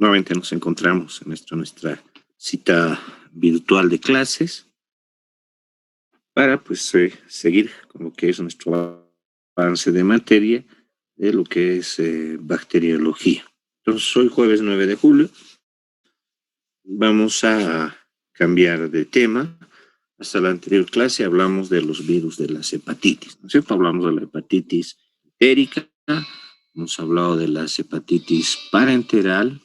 Nuevamente nos encontramos en nuestra cita virtual de clases para pues seguir con lo que es nuestro avance de materia de lo que es bacteriología. Entonces hoy jueves 9 de julio vamos a cambiar de tema. Hasta la anterior clase hablamos de los virus de las hepatitis, ¿no es cierto? Hablamos de la hepatitis entérica, hemos hablado de las hepatitis parenteral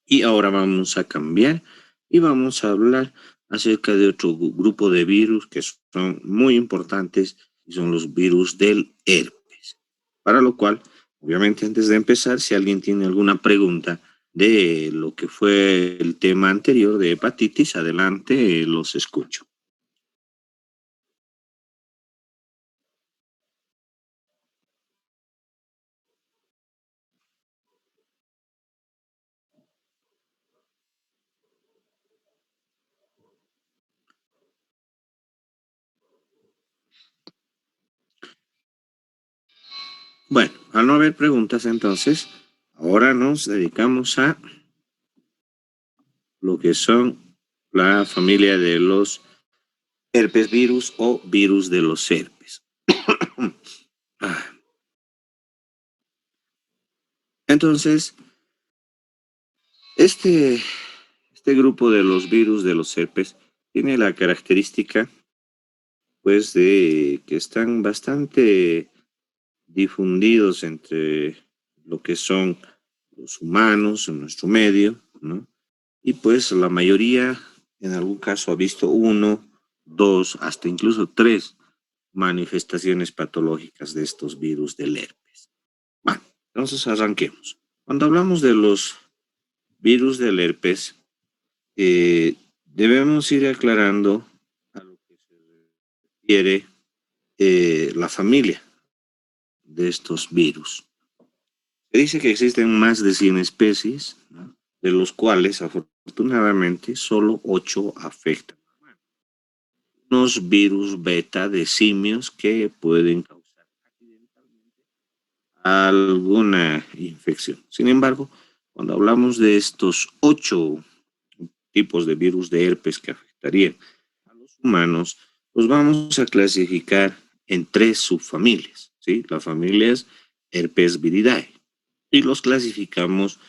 y ahora vamos a cambiar y vamos a hablar acerca de otro grupo de virus que son muy importantes y son los virus del herpes. Para lo cual, obviamente antes de empezar, si alguien tiene alguna pregunta de lo que fue el tema anterior de hepatitis, adelante, los escucho. Bueno, al no haber preguntas entonces, ahora nos dedicamos a lo que son la familia de los herpes virus o virus de los herpes. Entonces, este grupo de los virus de los herpes tiene la característica, pues, de que están bastante difundidos entre lo que son los humanos en nuestro medio, ¿no? Y pues la mayoría, en algún caso, ha visto 1, 2, hasta incluso 3 manifestaciones patológicas de estos virus del herpes. Bueno, entonces arranquemos. Cuando hablamos de los virus del herpes, debemos ir aclarando a lo que se refiere la familia de estos virus. Se dice que existen más de 100 especies, ¿no?, de los cuales afortunadamente solo 8 afectan. Unos virus beta de simios que pueden causar accidentalmente alguna infección. Sin embargo, cuando hablamos de estos 8 tipos de virus de herpes que afectarían a los humanos, los vamos a clasificar en 3 subfamilias, ¿sí? La familia es Herpes viridae y los clasificamos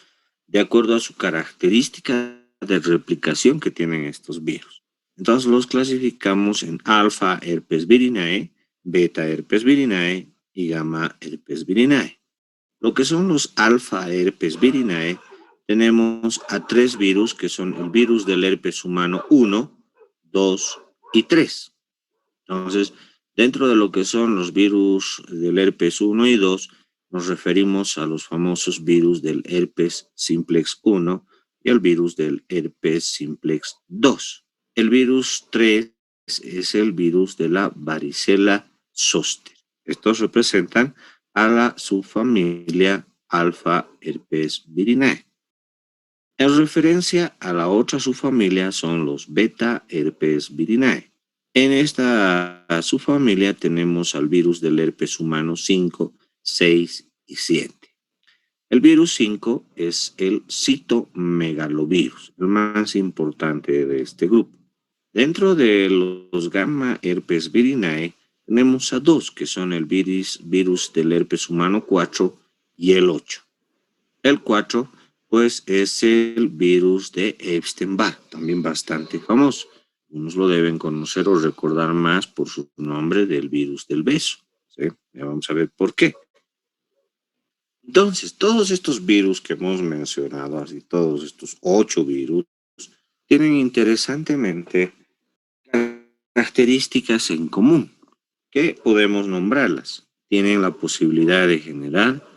de acuerdo a su característica de replicación que tienen estos virus. Entonces los clasificamos en alfa herpes virinae, beta herpes virinae y gamma herpes virinae. Lo que son los alfa herpes virinae, tenemos a 3 virus que son el virus del herpes humano 1, 2 y 3. Entonces, dentro de lo que son los virus del herpes 1 y 2, nos referimos a los famosos virus del herpes simplex 1 y el virus del herpes simplex 2. El virus 3 es el virus de la varicela zoster. Estos representan a la subfamilia alfa herpes virinae. En referencia a la otra subfamilia son los beta herpes virinae. En esta subfamilia tenemos al virus del herpes humano 5, 6 y 7. El virus 5 es el citomegalovirus, el más importante de este grupo. Dentro de los gamma herpes virinae tenemos a 2 que son el virus del herpes humano 4 y el 8. El 4 pues es el virus de Epstein-Barr, también bastante famoso. Unos lo deben conocer o recordar más por su nombre del virus del beso, ¿sí? Ya vamos a ver por qué. Entonces, todos estos virus que hemos mencionado, así todos estos 8 virus, tienen interesantemente características en común, que podemos nombrarlas. Tienen la posibilidad de generar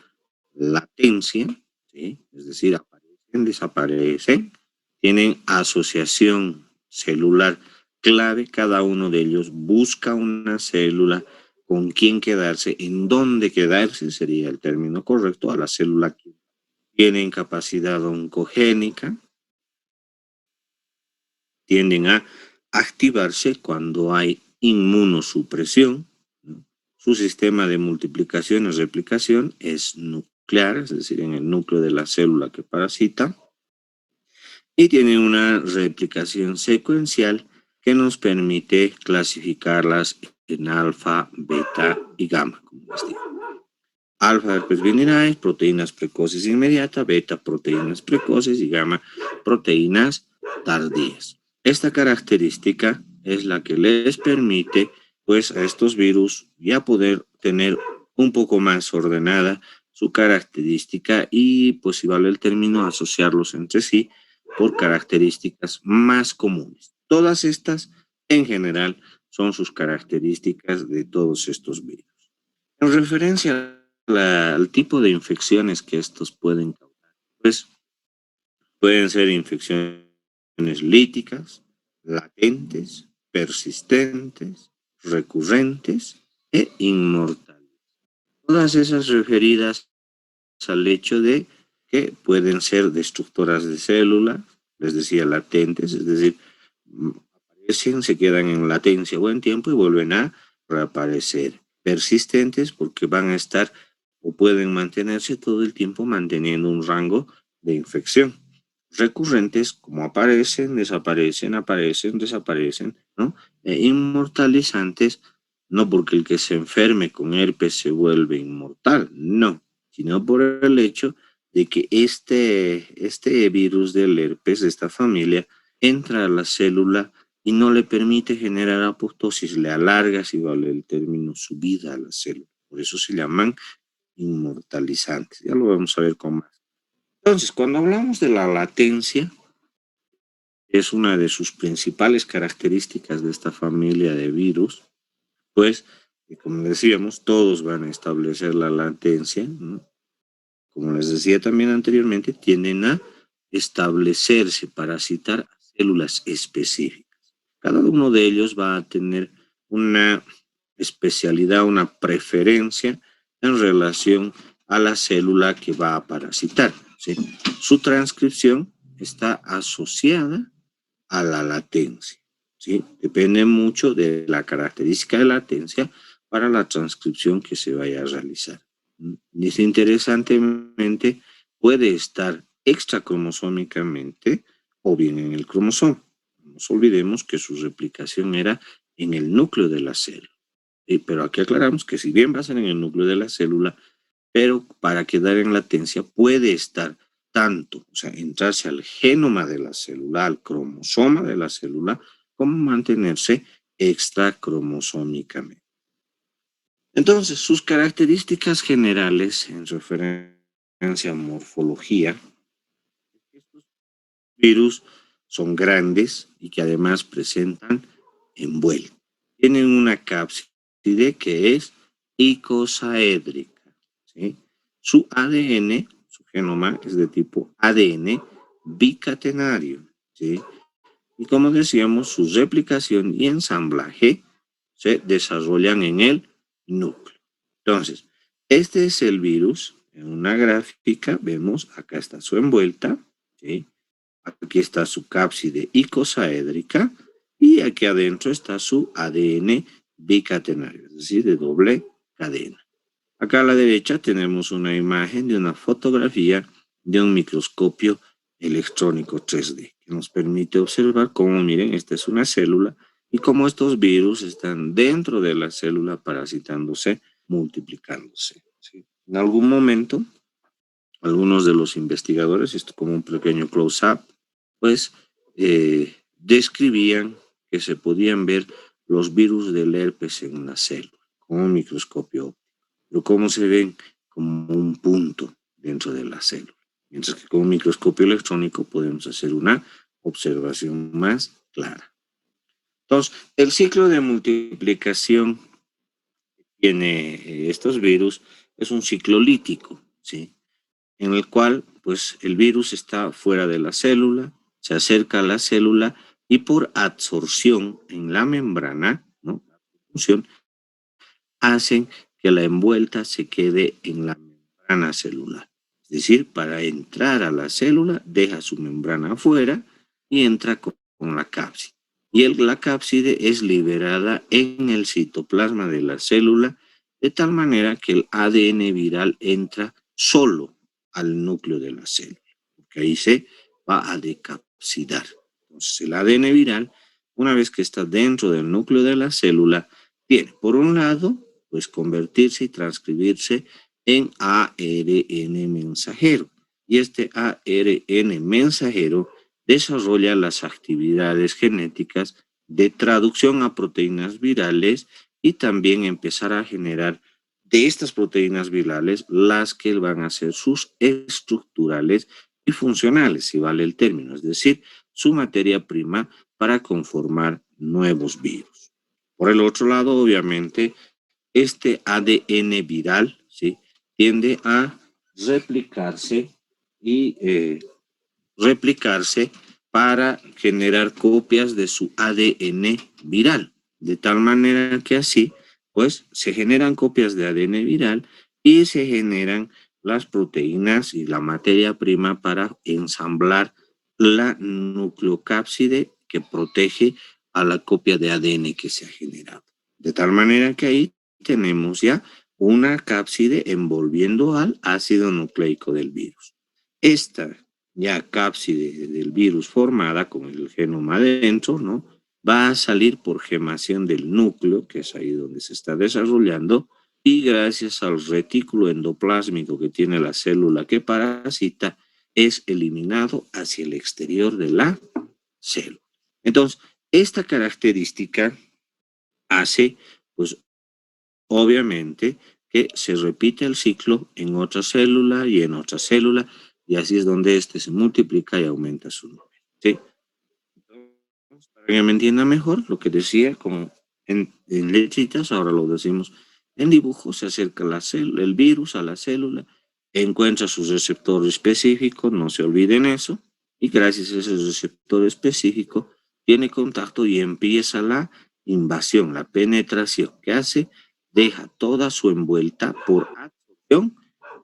latencia, ¿sí? Es decir, aparecen, desaparecen, tienen asociación celular clave, cada uno de ellos busca una célula con quién quedarse, en dónde quedarse sería el término correcto, a la célula que tienen capacidad oncogénica, tienden a activarse cuando hay inmunosupresión. Su sistema de multiplicación y replicación es nuclear, es decir, en el núcleo de la célula que parasita. y tiene una replicación secuencial que nos permite clasificarlas en alfa, beta y gamma, como les digo. Alfa, herpes viridae, proteínas precoces inmediatas, beta, proteínas precoces y gamma, proteínas tardías. Esta característica es la que les permite, pues, a estos virus ya poder tener un poco más ordenada su característica y, pues, si vale el término, asociarlos entre sí por características más comunes. Todas estas, en general, son sus características de todos estos virus. En referencia al tipo de infecciones que estos pueden causar, pues pueden ser infecciones líticas, latentes, persistentes, recurrentes e inmortales. Todas esas referidas al hecho de que pueden ser destructoras de células, les decía latentes, es decir, aparecen, se quedan en latencia buen tiempo y vuelven a reaparecer. Persistentes porque van a estar o pueden mantenerse todo el tiempo manteniendo un rango de infección. Recurrentes, como aparecen, desaparecen, aparecen, desaparecen, ¿no? E inmortalizantes, no porque el que se enferme con herpes se vuelve inmortal, no, sino por el hecho de que este virus del herpes de esta familia entra a la célula y no le permite generar apoptosis, le alarga, si vale el término, su vida a la célula. Por eso se llaman inmortalizantes. Ya lo vamos a ver con más. Entonces, cuando hablamos de la latencia, es una de sus principales características de esta familia de virus, pues, como decíamos, todos van a establecer la latencia, ¿no? Como les decía también anteriormente, tienden a establecerse, parasitar células específicas. Cada uno de ellos va a tener una especialidad, una preferencia en relación a la célula que va a parasitar, ¿sí? Su transcripción está asociada a la latencia, ¿sí? Depende mucho de la característica de latencia para la transcripción que se vaya a realizar. Dice interesantemente, puede estar extracromosómicamente o bien en el cromosoma. No nos olvidemos que su replicación era en el núcleo de la célula. Pero aquí aclaramos que si bien va a ser en el núcleo de la célula, pero para quedar en latencia puede estar tanto, o sea, entrarse al genoma de la célula, al cromosoma de la célula, como mantenerse extracromosómicamente. Entonces, sus características generales en referencia a morfología, estos virus son grandes y que además presentan envuelto. Tienen una cápside que es icosaédrica, ¿sí? Su ADN, su genoma es de tipo ADN bicatenario, ¿sí? Y como decíamos, su replicación y ensamblaje se desarrollan en el núcleo. Entonces, este es el virus. En una gráfica vemos, acá está su envuelta, ¿sí? Aquí está su cápside icosaédrica y aquí adentro está su ADN bicatenario, es decir, de doble cadena. Acá a la derecha tenemos una imagen de una fotografía de un microscopio electrónico 3D que nos permite observar cómo, miren, esta es una célula y cómo estos virus están dentro de la célula parasitándose, multiplicándose, ¿sí? En algún momento, algunos de los investigadores, esto como un pequeño close-up, pues describían que se podían ver los virus del herpes en una célula con un microscopio óptico, pero cómo se ven como un punto dentro de la célula. Mientras que con un microscopio electrónico podemos hacer una observación más clara. Entonces, el ciclo de multiplicación que tiene estos virus es un ciclo lítico, ¿sí? En el cual pues el virus está fuera de la célula, se acerca a la célula y por absorción en la membrana, ¿no? Hacen que la envuelta se quede en la membrana celular. Es decir, para entrar a la célula deja su membrana afuera y entra con la cápside. Y la cápside es liberada en el citoplasma de la célula de tal manera que el ADN viral entra solo al núcleo de la célula, porque ahí se va a decapsular. capsidar. Entonces, el ADN viral, una vez que está dentro del núcleo de la célula, tiene, por un lado, pues convertirse y transcribirse en ARN mensajero. Y este ARN mensajero desarrolla las actividades genéticas de traducción a proteínas virales y también empezar a generar de estas proteínas virales las que van a ser sus estructurales y funcionales, si vale el término, es decir, su materia prima para conformar nuevos virus. Por el otro lado, obviamente, este ADN viral, ¿sí?, tiende a replicarse y replicarse para generar copias de su ADN viral, de tal manera que así, pues, se generan copias de ADN viral y se generan las proteínas y la materia prima para ensamblar la nucleocápside que protege a la copia de ADN que se ha generado. De tal manera que ahí tenemos ya una cápside envolviendo al ácido nucleico del virus. Esta ya cápside del virus formada con el genoma adentro, ¿no?, va a salir por gemación del núcleo, que es ahí donde se está desarrollando, y gracias al retículo endoplásmico que tiene la célula que parasita, es eliminado hacia el exterior de la célula. Entonces, esta característica hace, pues, obviamente, que se repite el ciclo en otra célula y en otra célula, y así es donde este se multiplica y aumenta su número, ¿sí? Entonces, para que me entienda mejor, lo que decía en letritas, ahora lo decimos en dibujo, se acerca el virus a la célula, encuentra su receptor específico, no se olviden eso, y gracias a ese receptor específico tiene contacto y empieza la invasión, la penetración. ¿Qué hace? Deja toda su envuelta por absorción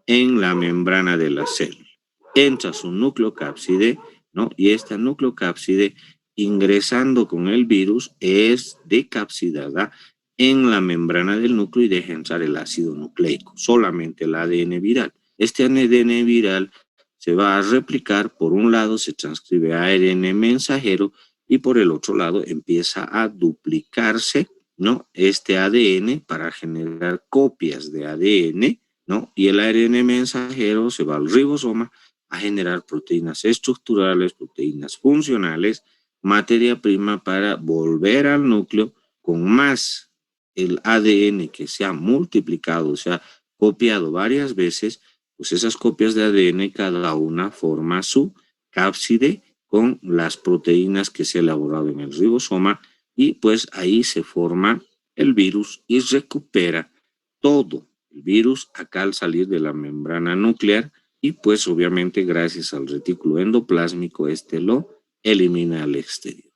en la membrana de la célula. Entra su nucleocápside, ¿no? Y esta nucleocápside, ingresando con el virus, es decapsidada en la membrana del núcleo y deja entrar el ácido nucleico, solamente el ADN viral. Este ADN viral se va a replicar, por un lado se transcribe a ARN mensajero y por el otro lado empieza a duplicarse, ¿no?, este ADN para generar copias de ADN, ¿no? Y el ARN mensajero se va al ribosoma a generar proteínas estructurales, proteínas funcionales, materia prima para volver al núcleo con más el ADN que se ha multiplicado, se ha copiado varias veces, pues esas copias de ADN cada una forma su cápside con las proteínas que se ha elaborado en el ribosoma y pues ahí se forma el virus y recupera todo el virus acá al salir de la membrana nuclear y pues obviamente gracias al retículo endoplásmico este lo elimina al exterior.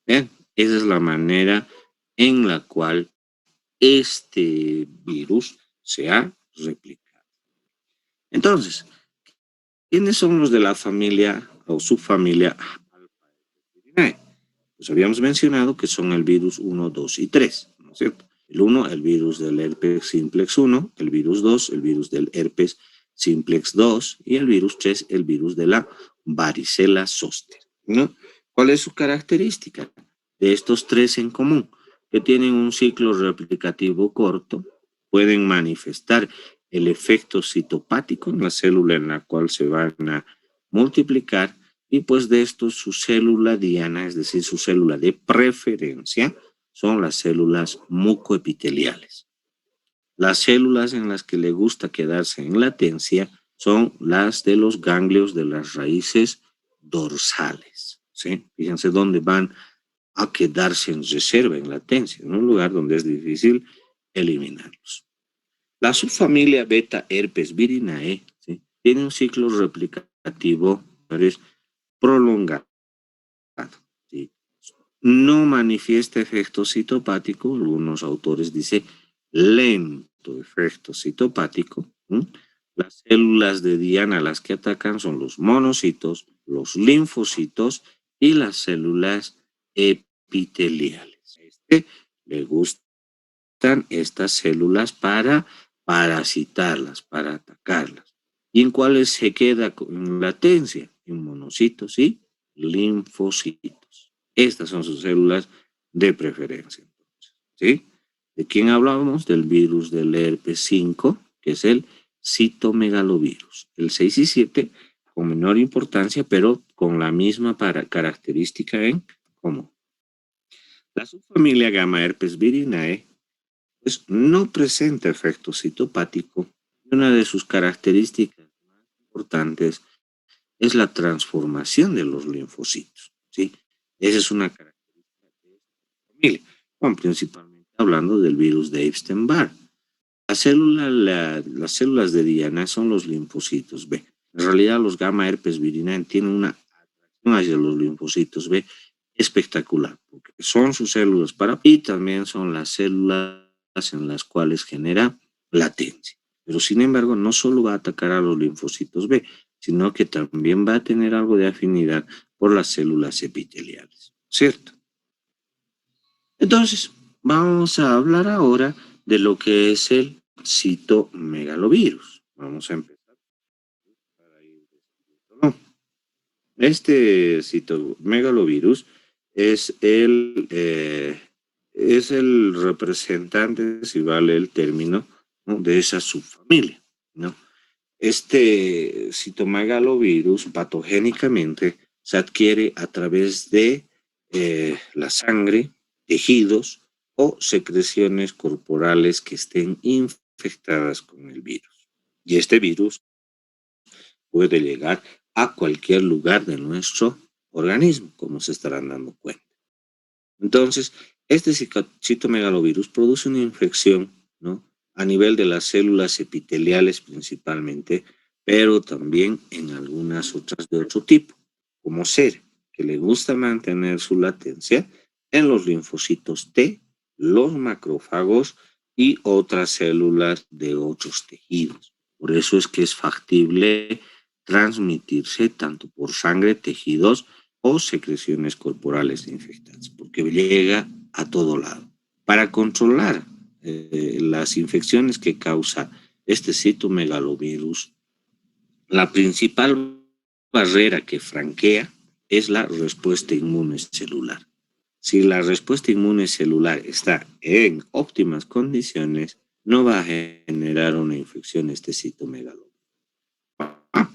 Bien, esa es la manera en la cual este virus se ha replicado. Entonces, ¿quiénes son los de la familia o subfamilia Alpha-Virinae? Pues habíamos mencionado que son el virus 1, 2 y 3, ¿no es cierto? El 1, el virus del herpes simplex 1, el virus 2, el virus del herpes simplex 2 y el virus 3, el virus de la varicela zoster, ¿no? ¿Cuál es su característica de estos tres en común? Que tienen un ciclo replicativo corto, pueden manifestar el efecto citopático en la célula en la cual se van a multiplicar y pues de esto su célula diana, es decir, su célula de preferencia, son las células mucoepiteliales. Las células en las que le gusta quedarse en latencia son las de los ganglios de las raíces dorsales, ¿sí? Fíjense dónde van a quedarse en reserva, en latencia, en un lugar donde es difícil eliminarlos. La subfamilia beta herpes virinae, ¿sí?, tiene un ciclo replicativo prolongado, ¿sí? No manifiesta efecto citopático, algunos autores dicen lento efecto citopático. Las células de diana las que atacan son los monocitos, los linfocitos y las células epiteliales. Le gustan estas células para parasitarlas, para atacarlas. ¿Y en cuáles se queda en latencia? En monocitos y linfocitos. Estas son sus células de preferencia. ¿Sí? ¿De quién hablábamos? Del virus del herpes 5, que es el citomegalovirus. El 6 y 7 con menor importancia, pero con la misma característica en común. La subfamilia gamma herpes virinae pues, no presenta efecto citopático y una de sus características más importantes es la transformación de los linfocitos. ¿Sí? Esa es una característica de esta familia, bueno, principalmente hablando del virus de Epstein-Barr. Las células de Diana son los linfocitos B. En realidad los gamma herpes virinae tienen una atracción hacia los linfocitos B espectacular, porque son sus células para y también son las células en las cuales genera latencia. Pero sin embargo, no solo va a atacar a los linfocitos B, sino que también va a tener algo de afinidad por las células epiteliales, ¿cierto? Entonces, vamos a hablar ahora de lo que es el citomegalovirus. Vamos a empezar. Este citomegalovirus es el representante, si vale el término, ¿no?, de esa subfamilia, ¿no? Este citomegalovirus patogénicamente se adquiere a través de la sangre, tejidos o secreciones corporales que estén infectadas con el virus. Y este virus puede llegar a cualquier lugar de nuestro organismo, como se estarán dando cuenta. Entonces, este citomegalovirus produce una infección, ¿no?, a nivel de las células epiteliales principalmente, pero también en algunas otras de otro tipo, como ser que le gusta mantener su latencia en los linfocitos T, los macrófagos y otras células de otros tejidos. Por eso es que es factible transmitirse tanto por sangre, tejidos o secreciones corporales infectadas, porque llega a todo lado. Para controlar las infecciones que causa este citomegalovirus, la principal barrera que franquea es la respuesta inmune celular. Si la respuesta inmune celular está en óptimas condiciones, no va a generar una infección este citomegalovirus.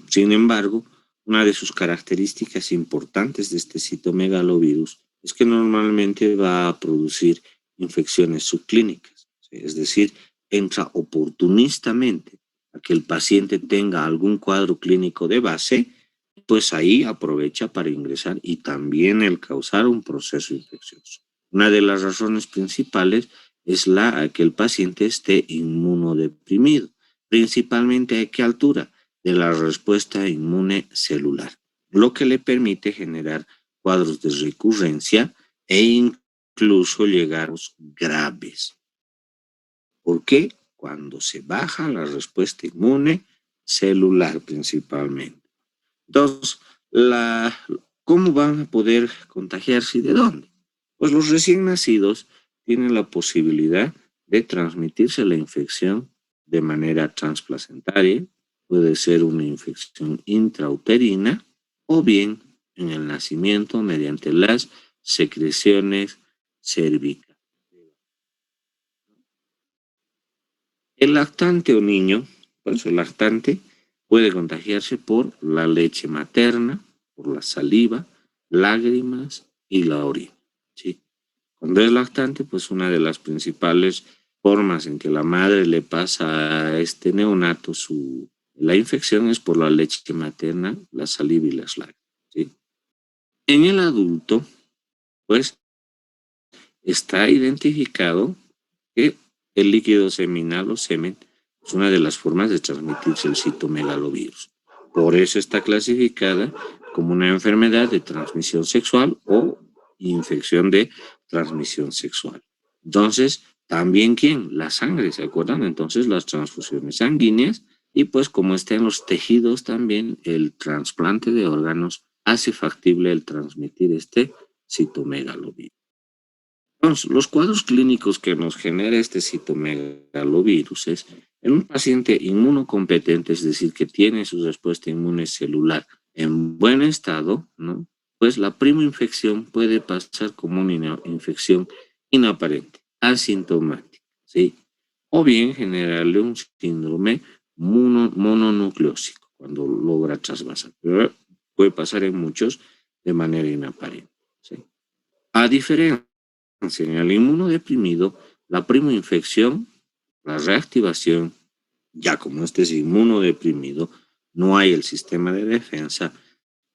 Sin embargo, una de sus características importantes de este citomegalovirus es que normalmente va a producir infecciones subclínicas, es decir, entra oportunistamente a que el paciente tenga algún cuadro clínico de base, pues ahí aprovecha para ingresar y también el causar un proceso infeccioso. Una de las razones principales es que el paciente esté inmunodeprimido, principalmente a qué altura, de la respuesta inmune celular, lo que le permite generar cuadros de recurrencia e incluso llegar a los graves. ¿Por qué? Cuando se baja la respuesta inmune celular principalmente. Entonces, ¿cómo van a poder contagiarse y de dónde? Pues los recién nacidos tienen la posibilidad de transmitirse la infección de manera transplacentaria. Puede ser una infección intrauterina o bien en el nacimiento mediante las secreciones cervicales. El lactante o niño, pues el lactante puede contagiarse por la leche materna, por la saliva, lágrimas y la orina, ¿sí? Cuando es lactante, pues una de las principales formas en que la madre le pasa a este neonato la infección es por la leche materna, la saliva y las lágrimas, ¿sí? En el adulto, pues, está identificado que el líquido seminal o semen es una de las formas de transmitirse el citomegalovirus. Por eso está clasificada como una enfermedad de transmisión sexual o infección de transmisión sexual. Entonces, también ¿quién? La sangre, ¿se acuerdan? Entonces, las transfusiones sanguíneas y pues como está en los tejidos también, el trasplante de órganos hace factible el transmitir este citomegalovirus. Entonces, los cuadros clínicos que nos genera este citomegalovirus es en un paciente inmunocompetente, es decir, que tiene su respuesta inmune celular en buen estado, ¿no?, pues la primoinfección puede pasar como una infección inaparente, asintomática, ¿sí? O bien generarle un síndrome mononucleósico cuando logra trasvasar. Pero puede pasar en muchos de manera inaparente, ¿sí? A diferencia, en el inmunodeprimido, la primoinfección, la reactivación, ya como este es inmunodeprimido, no hay el sistema de defensa,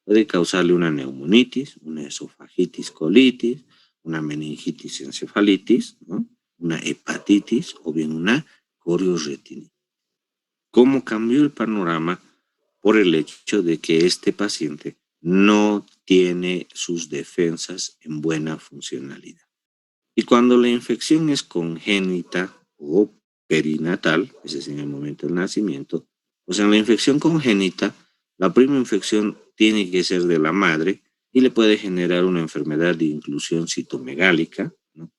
puede causarle una neumonitis, una esofagitis colitis, una meningitis encefalitis, ¿no? Una hepatitis o bien una corioretinitis. ¿Cómo cambió el panorama? Por el hecho de que este paciente no tiene sus defensas en buena funcionalidad. Y cuando la infección es congénita o perinatal, ese es en el momento del nacimiento, pues en la infección congénita, la primera infección tiene que ser de la madre y le puede generar una enfermedad de inclusión citomegálica, ¿no?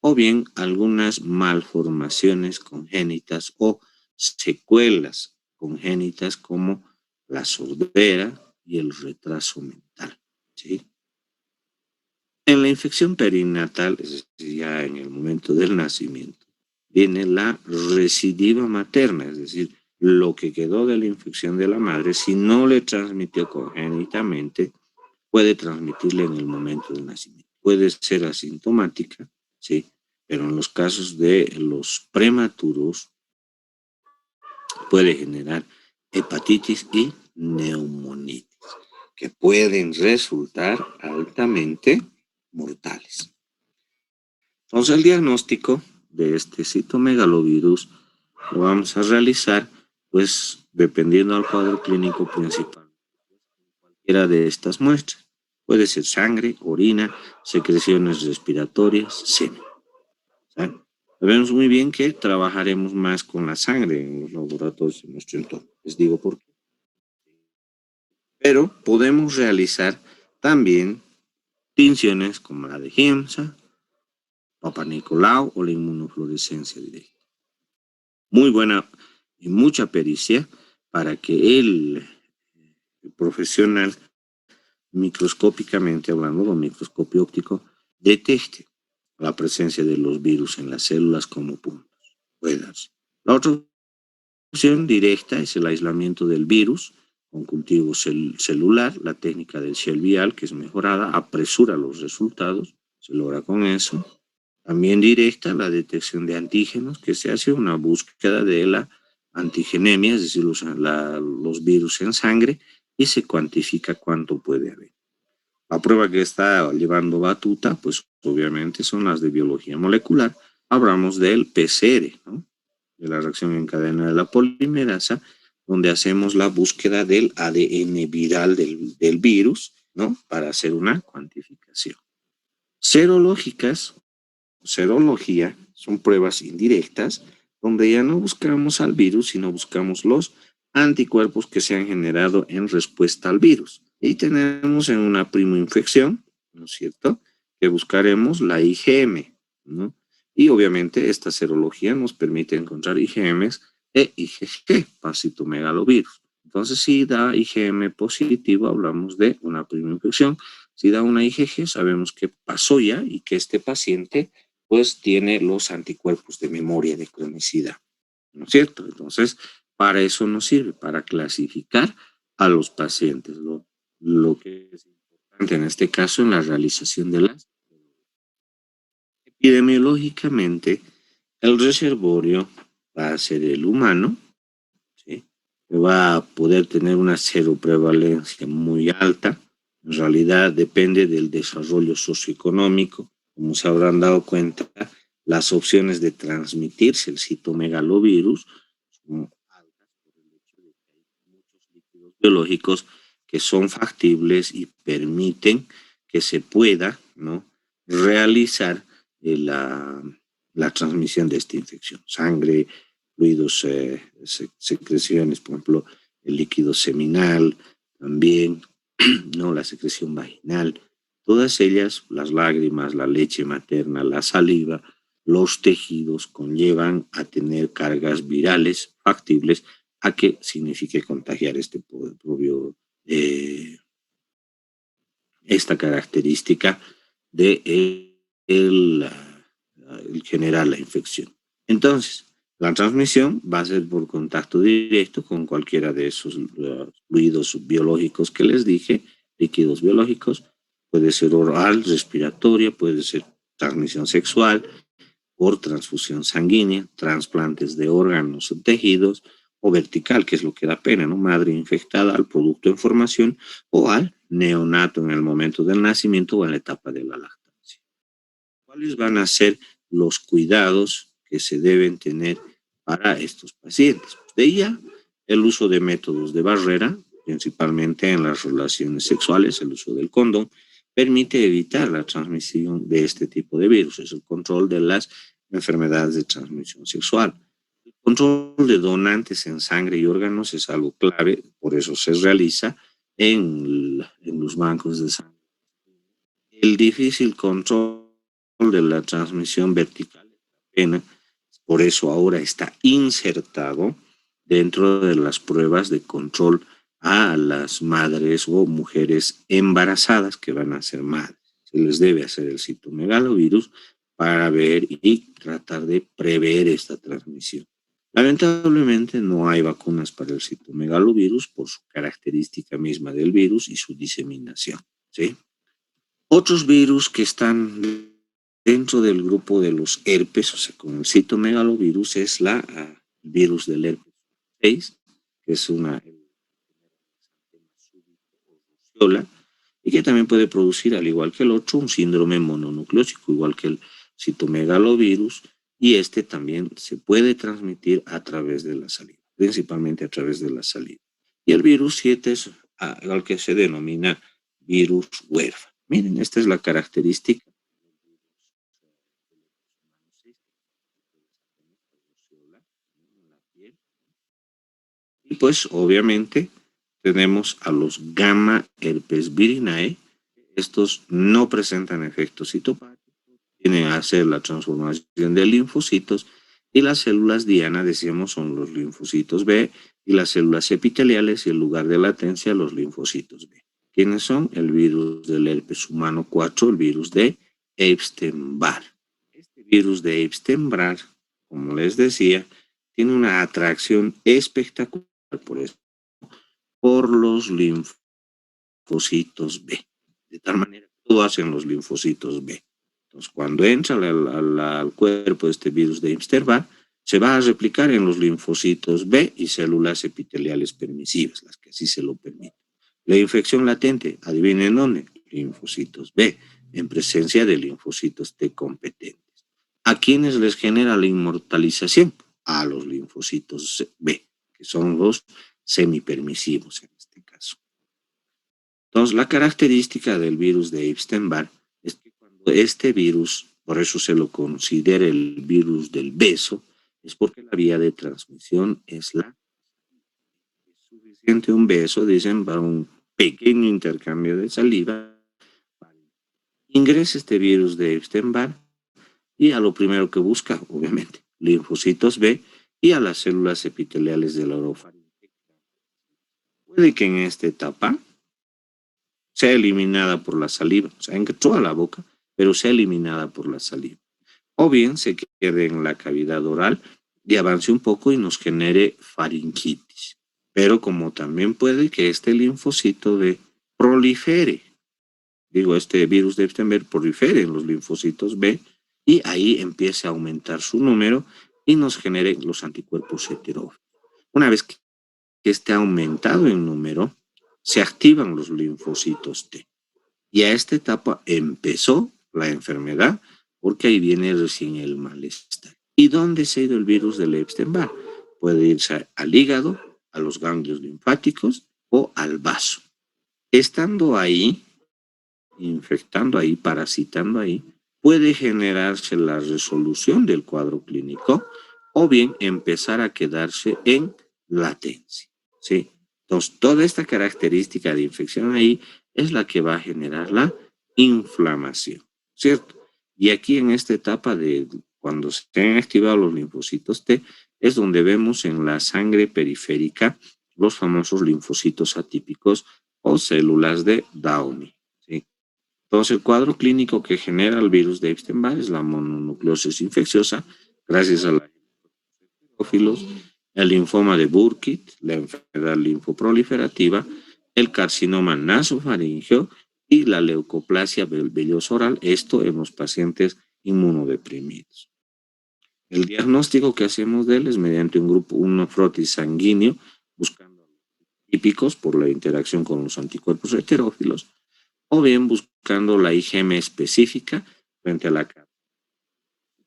O bien algunas malformaciones congénitas o secuelas congénitas como la sordera y el retraso mental, ¿sí? En la infección perinatal, es decir, ya en el momento del nacimiento, viene la recidiva materna, es decir, lo que quedó de la infección de la madre, si no le transmitió congénitamente, puede transmitirle en el momento del nacimiento. Puede ser asintomática, sí, pero en los casos de los prematuros puede generar hepatitis y neumonitis, que pueden resultar altamente mortales. Entonces, el diagnóstico de este citomegalovirus lo vamos a realizar, pues, dependiendo del cuadro clínico principal. Cualquiera de estas muestras. Puede ser sangre, orina, secreciones respiratorias, semen. ¿Sí? Sabemos muy bien que trabajaremos más con la sangre en los laboratorios de nuestro entorno. Les digo por qué. Pero podemos realizar también tinciones como la de Giemsa, Papa Nicolau o la inmunofluorescencia directa. Muy buena y mucha pericia para que el profesional, microscópicamente hablando, con microscopio óptico, detecte la presencia de los virus en las células como puntos. Puede darse. La otra opción directa es el aislamiento del virus con cultivo celular, la técnica del shell vial, que es mejorada, apresura los resultados, se logra con eso. También directa la detección de antígenos, que se hace una búsqueda de la antigenemia, es decir, los virus en sangre, y se cuantifica cuánto puede haber. La prueba que está llevando Batuta, pues obviamente son las de biología molecular. Hablamos del PCR, ¿no? De la reacción en cadena de la polimerasa, donde hacemos la búsqueda del ADN viral del virus, ¿no? Para hacer una cuantificación. Serología son pruebas indirectas, donde ya no buscamos al virus, sino buscamos los anticuerpos que se han generado en respuesta al virus. Y tenemos en una primoinfección, ¿no es cierto?, que buscaremos la IgM, ¿no? Y obviamente esta serología nos permite encontrar IgMs e IgG, para citomegalovirus. Entonces, si da IgM positivo, hablamos de una primoinfección. Si da una IgG, sabemos que pasó ya y que este paciente pues tiene los anticuerpos de memoria de cronicidad, ¿no es cierto? Entonces, para eso nos sirve, para clasificar a los pacientes, lo que es importante en este caso en la realización de las. Epidemiológicamente, el reservorio va a ser el humano, ¿sí? Que va a poder tener una seroprevalencia muy alta. En realidad depende del desarrollo socioeconómico. Como se habrán dado cuenta, las opciones de transmitirse el citomegalovirus son altas por el hecho de que hay muchos líquidos biológicos que son factibles y permiten que se pueda, ¿no?, realizar la transmisión de esta infección. Sangre, fluidos, secreciones, por ejemplo, el líquido seminal, también, ¿no?, la secreción vaginal, todas ellas, las lágrimas, la leche materna, la saliva, los tejidos conllevan a tener cargas virales factibles a que signifique contagiar este propio esta característica de el generar la infección. Entonces, la transmisión va a ser por contacto directo con cualquiera de esos fluidos biológicos que les dije, líquidos biológicos. Puede ser oral, respiratoria, puede ser transmisión sexual, por transfusión sanguínea, trasplantes de órganos o tejidos, o vertical, que es lo que da pena, ¿no? Madre infectada al producto en formación o al neonato en el momento del nacimiento o en la etapa de la lactancia. ¿Cuáles van a ser los cuidados que se deben tener para estos pacientes? De ella, el uso de métodos de barrera, principalmente en las relaciones sexuales, el uso del condón, permite evitar la transmisión de este tipo de virus. Es el control de las enfermedades de transmisión sexual. El control de donantes en sangre y órganos es algo clave, por eso se realiza en los bancos de sangre. El difícil control de la transmisión vertical, por eso ahora está insertado dentro de las pruebas de control a las madres o mujeres embarazadas que van a ser madres. Se les debe hacer el citomegalovirus para ver y tratar de prever esta transmisión. Lamentablemente no hay vacunas para el citomegalovirus por su característica misma del virus y su diseminación, ¿sí? Otros virus que están dentro del grupo de los herpes, o sea, con el citomegalovirus, es el virus del herpes 6, que es una y que también puede producir, al igual que el otro, un síndrome mononucleótico, igual que el citomegalovirus, y este también se puede transmitir a través de la saliva, principalmente a través de la saliva. Y el virus 7 es al que se denomina virus huérfano. Miren, esta es la característica. Y pues obviamente tenemos a los gamma herpes virinae. Estos no presentan efectos citopáticos, vienen a hacer la transformación de linfocitos y las células diana, decíamos, son los linfocitos B y las células epiteliales y el lugar de latencia los linfocitos B. ¿Quiénes son? El virus del herpes humano 4, el virus de Epstein-Barr. Este virus de Epstein-Barr, como les decía, tiene una atracción espectacular por eso, por los linfocitos B. De tal manera que todo hacen los linfocitos B. Entonces, cuando entra al cuerpo este virus de Epstein-Barr, se va a replicar en los linfocitos B y células epiteliales permisivas, las que así se lo permiten. La infección latente, adivinen dónde, linfocitos B, en presencia de linfocitos T competentes. ¿A quiénes les genera la inmortalización? A los linfocitos B, que son los semipermisivos en este caso. Entonces, la característica del virus de Epstein-Barr es que cuando este virus, por eso se lo considera el virus del beso, es porque la vía de transmisión es la... Es suficiente un beso, dicen, para un pequeño intercambio de saliva. Ingresa este virus de Epstein-Barr y a lo primero que busca, obviamente, linfocitos B y a las células epiteliales de la orofaringe. Puede que en esta etapa sea eliminada por la saliva, o sea, entró a la boca, pero sea eliminada por la saliva. O bien se quede en la cavidad oral y avance un poco y nos genere faringitis. Pero como también puede que este linfocito B prolifere, este virus de Epstein-Barr prolifere en los linfocitos B y ahí empiece a aumentar su número y nos genere los anticuerpos heterógenos. Una vez que esté aumentado en número, se activan los linfocitos T. Y a esta etapa empezó la enfermedad, porque ahí viene recién el malestar. ¿Y dónde se ha ido el virus del Epstein-Barr? Puede irse al hígado, a los ganglios linfáticos o al vaso. Estando ahí, infectando ahí, parasitando ahí, puede generarse la resolución del cuadro clínico o bien empezar a quedarse en latencia, ¿sí? Entonces, toda esta característica de infección ahí es la que va a generar la inflamación, ¿cierto? Y aquí en esta etapa de cuando se han activado los linfocitos T, es donde vemos en la sangre periférica los famosos linfocitos atípicos o células de Downey, ¿sí? Entonces, el cuadro clínico que genera el virus de Epstein-Barr es la mononucleosis infecciosa, gracias a la neutrófilos, el linfoma de Burkitt, la enfermedad linfoproliferativa, el carcinoma nasofaringeo y la leucoplasia vellosa oral, esto en los pacientes inmunodeprimidos. El diagnóstico que hacemos de él es mediante un grupo, un frotis sanguíneo, buscando típicos por la interacción con los anticuerpos heterófilos, o bien buscando la IgM específica frente a la carga.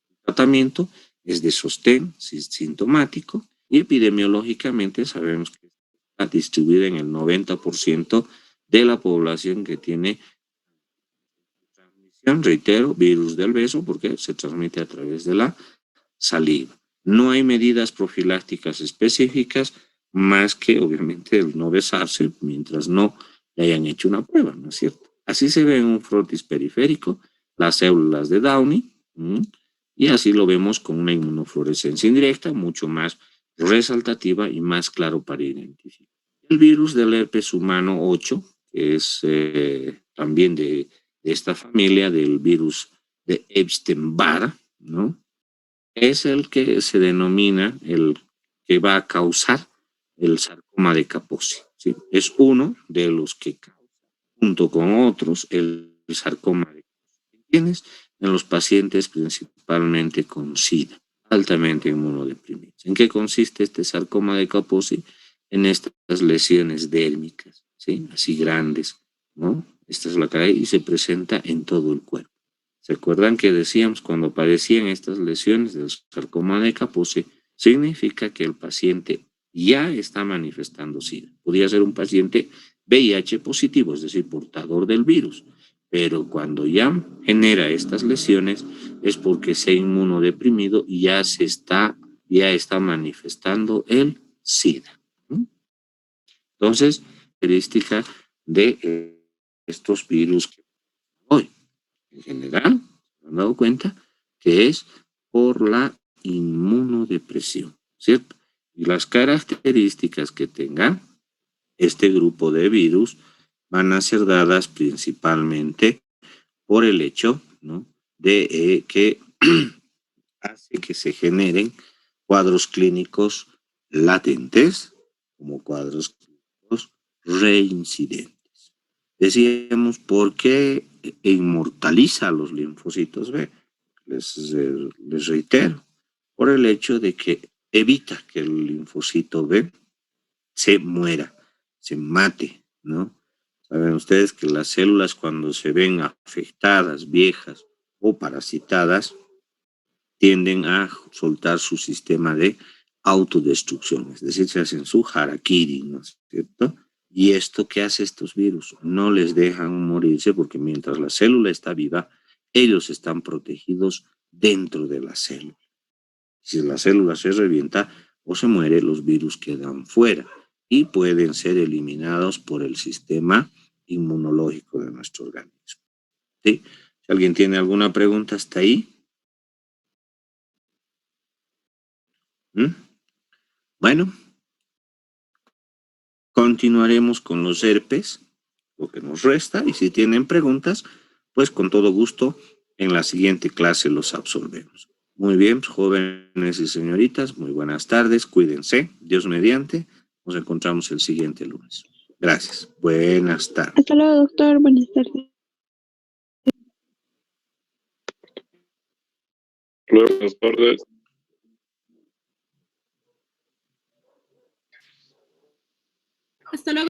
El tratamiento es de sostén sintomático y epidemiológicamente sabemos que está distribuida en el 90% de la población que tiene transmisión, reitero, virus del beso, porque se transmite a través de la saliva. No hay medidas profilácticas específicas más que obviamente el no besarse mientras no le hayan hecho una prueba, ¿no es cierto? Así se ve en un frotis periférico las células de Downey, y así lo vemos con una inmunofluorescencia indirecta mucho más resaltativa y más claro para identificar. El virus del herpes humano 8, que es también de esta familia del virus de Epstein-Barr, ¿no? Es el que se denomina el que va a causar el sarcoma de Kaposi, ¿sí? Es uno de los que causa, junto con otros, el sarcoma de Kaposi. ¿Tienes? En los pacientes principalmente con SIDA, altamente inmunodeprimidos. ¿En qué consiste este sarcoma de Kaposi? En estas lesiones dérmicas, ¿sí? Así grandes, ¿no? Esta es la cara y se presenta en todo el cuerpo. ¿Se acuerdan que decíamos cuando aparecían estas lesiones del sarcoma de Kaposi, significa que el paciente ya está manifestando SIDA? Podría ser un paciente VIH positivo, es decir, portador del virus, pero cuando ya genera estas lesiones es porque se ha inmunodeprimido y ya está manifestando el SIDA. Entonces, característica de estos virus que hoy en general, se han dado cuenta que es por la inmunodepresión, ¿cierto? Y las características que tenga este grupo de virus van a ser dadas principalmente por el hecho, ¿no?, de que hace que se generen cuadros clínicos latentes como cuadros clínicos reincidentes. Decíamos, ¿por qué inmortaliza a los linfocitos B? Les reitero, por el hecho de que evita que el linfocito B se muera, se mate, ¿no? Saben ustedes que las células cuando se ven afectadas, viejas o parasitadas, tienden a soltar su sistema de autodestrucción, es decir, se hacen su harakiri, ¿no es cierto? ¿Y esto qué hace estos virus? No les dejan morirse porque mientras la célula está viva, ellos están protegidos dentro de la célula. Si la célula se revienta o se muere, los virus quedan fuera y pueden ser eliminados por el sistema inmunológico de nuestro organismo. ¿Sí? Si alguien tiene alguna pregunta hasta ahí. Bueno, continuaremos con los herpes, lo que nos resta, y si tienen preguntas, pues con todo gusto en la siguiente clase los absolvemos. Muy bien, jóvenes y señoritas, muy buenas tardes, cuídense, Dios mediante, nos encontramos el siguiente lunes. Gracias, buenas tardes. Hasta luego, doctor, buenas tardes. Buenas tardes. Hasta luego.